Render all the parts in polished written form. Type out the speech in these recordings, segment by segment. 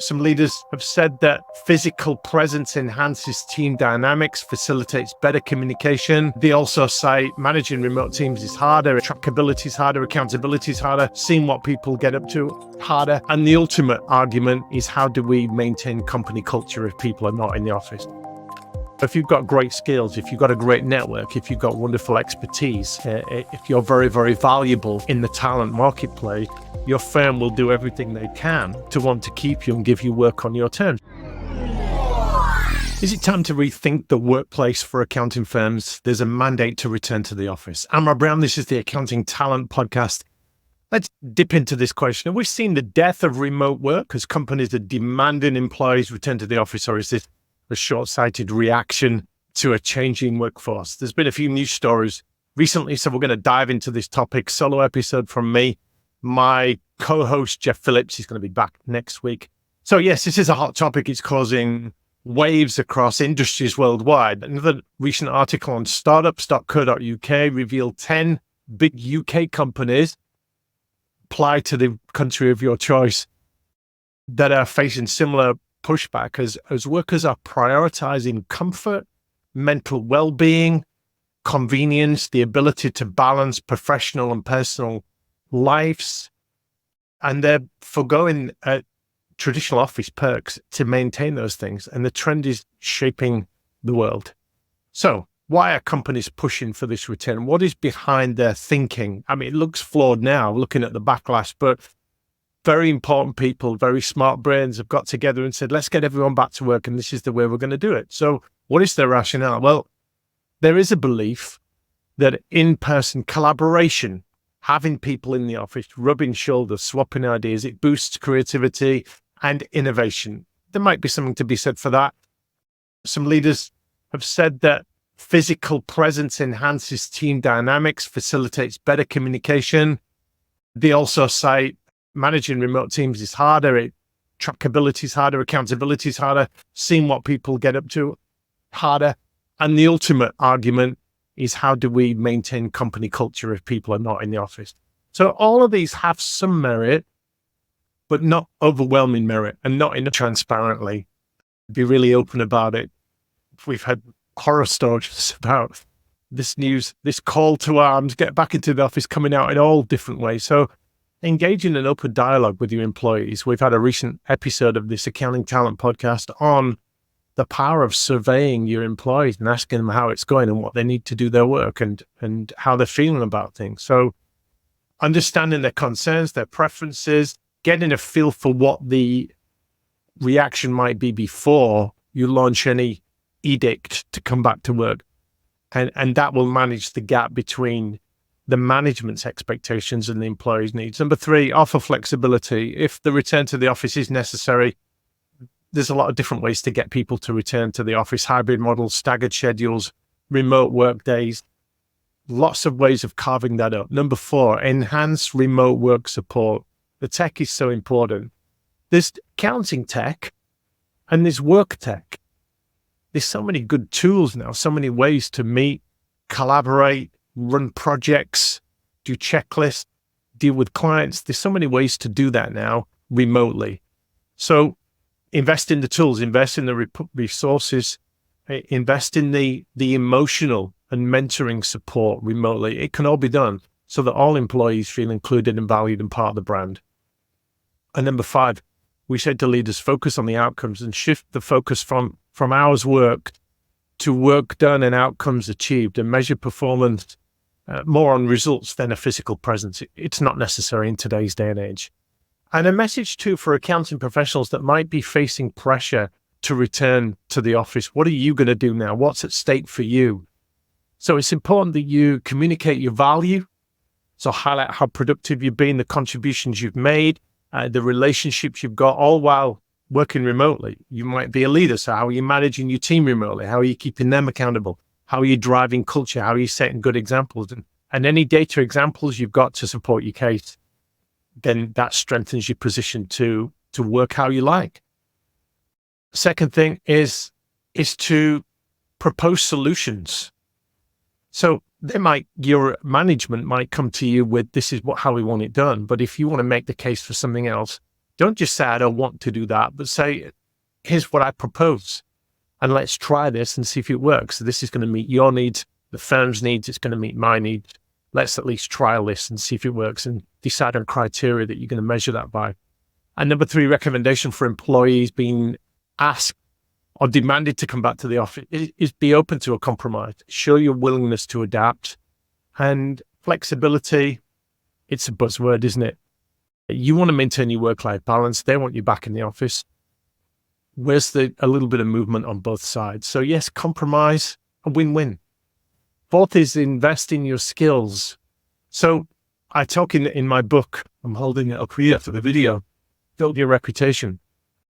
Some leaders have said that physical presence enhances team dynamics, facilitates better communication. They also say managing remote teams is harder, trackability is harder, accountability is harder, seeing what people get up to harder. And the ultimate argument is, how do we maintain company culture if people are not in the office? If you've got great skills, if you've got a great network, if you've got wonderful expertise, if you're very, very valuable in the talent marketplace, your firm will do everything they can to want to keep you and give you work on your terms. Is it time to rethink the workplace for accounting firms? There's a mandate to return to the office. I'm Rob Brown. This is the Accounting Talent Podcast. Let's dip into this question. Have we seen the death of remote work as companies are demanding employees return to the office, or is this a short-sighted reaction to a changing workforce? There's been a few news stories recently, so we're going to dive into this topic. Solo episode from me. My co-host, Jeff Phillips, is going to be back next week. So yes, this is a hot topic. It's causing waves across industries worldwide. Another recent article on startups.co.uk revealed 10 big UK companies, apply to the country of your choice, that are facing similar pushback as workers are prioritizing comfort, mental well-being, convenience, the ability to balance professional and personal lives, and they're forgoing traditional office perks to maintain those things. And the trend is shaping the world. So why are companies pushing for this return? What is behind their thinking? I mean, it looks flawed now looking at the backlash, but very important people, very smart brains have got together and said, let's get everyone back to work, and this is the way we're going to do it. So what is their rationale? Well, there is a belief that in-person collaboration, having people in the office, rubbing shoulders, swapping ideas, it boosts creativity and innovation. There might be something to be said for that. Some leaders have said that physical presence enhances team dynamics, facilitates better communication. They also say managing remote teams is harder, trackability is harder, accountability is harder, seeing what people get up to harder. And the ultimate argument is, how do we maintain company culture if people are not in the office? So all of these have some merit, but not overwhelming merit, and not enough transparently. Be really open about it. We've had horror stories about this news, this call to arms, get back into the office, coming out in all different ways. So engage in an open dialogue with your employees. We've had a recent episode of this Accounting Talent Podcast on the power of surveying your employees and asking them how it's going and what they need to do their work and how they're feeling about things. So understanding their concerns, their preferences, getting a feel for what the reaction might be before you launch any edict to come back to work. And that will manage the gap between the management's expectations and the employee's needs. Number 3, offer flexibility. If the return to the office is necessary, there's a lot of different ways to get people to return to the office: hybrid models, staggered schedules, remote work days, lots of ways of carving that up. Number 4, enhance remote work support. The tech is so important. There's accounting tech and there's work tech. There's so many good tools now, so many ways to meet, collaborate, run projects, do checklists, deal with clients. There's so many ways to do that now remotely. So invest in the tools, invest in the resources, invest in the emotional and mentoring support remotely. It can all be done so that all employees feel included and valued and part of the brand. And number 5, we said to leaders, focus on the outcomes and shift the focus from hours worked to work done and outcomes achieved, and measure performance more on results than a physical presence. It's not necessary in today's day and age. And a message too for accounting professionals that might be facing pressure to return to the office. What are you going to do now? What's at stake for you? So it's important that you communicate your value. So highlight how productive you've been, the contributions you've made, the relationships you've got, all while working remotely. You might be a leader. So how are you managing your team remotely? How are you keeping them accountable? How are you driving culture? How are you setting good examples? And any data examples you've got to support your case, then that strengthens your position to work how you like. Second thing is to propose solutions. So your management might come to you with, this is how we want it done. But if you want to make the case for something else, Don't just say, I don't want to do that, but say, here's what I propose. And let's try this and see if it works. So this is going to meet your needs, the firm's needs, it's going to meet my needs. Let's at least trial this and see if it works and decide on criteria that you're going to measure that by. And number 3 recommendation for employees being asked or demanded to come back to the office is be open to a compromise. Show your willingness to adapt. And flexibility, it's a buzzword, isn't it? You want to maintain your work-life balance. They want you back in the office. Where's a little bit of movement on both sides? So yes, compromise, a win-win. 4th is invest in your skills. So I talk in my book, I'm holding it up here for the video, Build Your Reputation.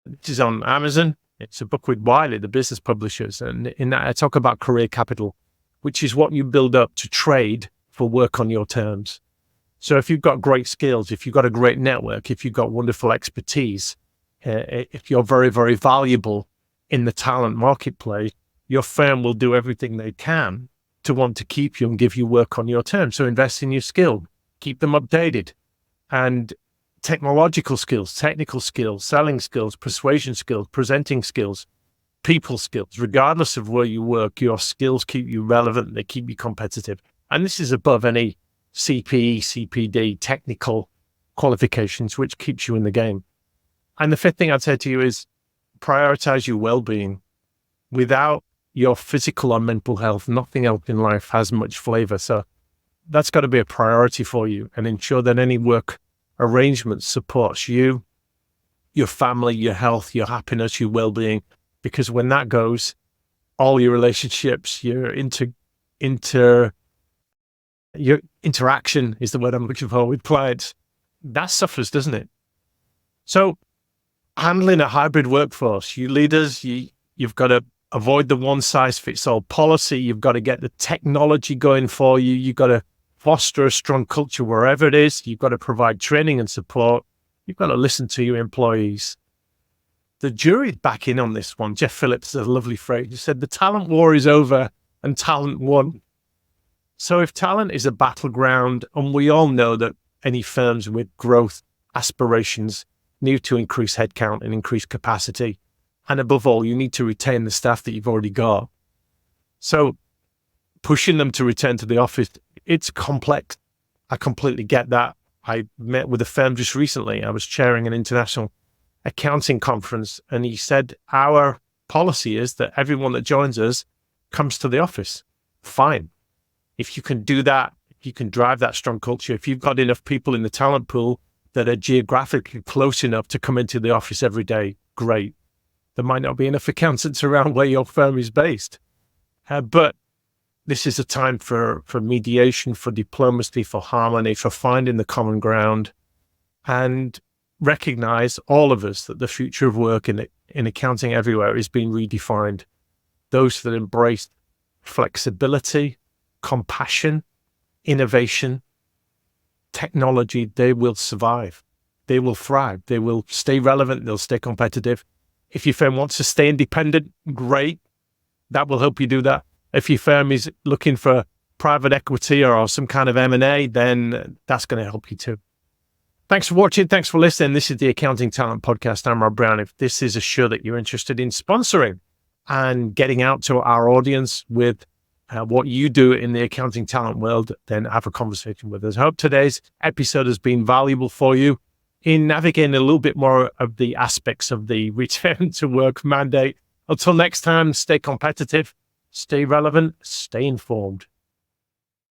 This is on Amazon. It's a book with Wiley, the business publishers. And in that I talk about career capital, which is what you build up to trade for work on your terms. So if you've got great skills, if you've got a great network, if you've got wonderful expertise, if you're very, very valuable in the talent marketplace, your firm will do everything they can to want to keep you and give you work on your terms. So invest in your skill, keep them updated. And technological skills, technical skills, selling skills, persuasion skills, presenting skills, people skills, regardless of where you work, your skills keep you relevant, they keep you competitive. And this is above any CPE, CPD, technical qualifications, which keeps you in the game. And the 5th thing I'd say to you is prioritize your well-being. Without your physical or mental health, nothing else in life has much flavor. So that's got to be a priority for you, and ensure that any work arrangement supports you, your family, your health, your happiness, your well-being, because when that goes, all your relationships, your interaction is the word I'm looking for with clients, that suffers, doesn't it? So handling a hybrid workforce, you leaders, you've got to avoid the one-size-fits-all policy. You've got to get the technology going for you. You've got to foster a strong culture wherever it is. You've got to provide training and support. You've got to listen to your employees. The jury's back in on this one. Jeff Phillips has a lovely phrase. He said, the talent war is over and talent won. So if talent is a battleground, and we all know that any firms with growth aspirations need to increase headcount and increase capacity. And above all, you need to retain the staff that you've already got. So pushing them to return to the office, it's complex. I completely get that. I met with a firm just recently. I was chairing an international accounting conference, and he said, our policy is that everyone that joins us comes to the office. Fine. If you can do that, if you can drive that strong culture, if you've got enough people in the talent pool that are geographically close enough to come into the office every day, great. There might not be enough accountants around where your firm is based. But this is a time for mediation, for diplomacy, for harmony, for finding the common ground, and recognize, all of us, that the future of work in accounting everywhere is being redefined. Those that embrace flexibility, compassion, innovation, technology, they will survive. They will thrive. They will stay relevant. They'll stay competitive. If your firm wants to stay independent, great. That will help you do that. If your firm is looking for private equity or some kind of M&A, then that's going to help you too. Thanks for watching. Thanks for listening. This is the Accounting Talent Podcast. I'm Rob Brown. If this is a show that you're interested in sponsoring and getting out to our audience with what you do in the accounting talent world, then have a conversation with us. I hope today's episode has been valuable for you in navigating a little bit more of the aspects of the return to work mandate. Until next time, stay competitive, stay relevant, stay informed.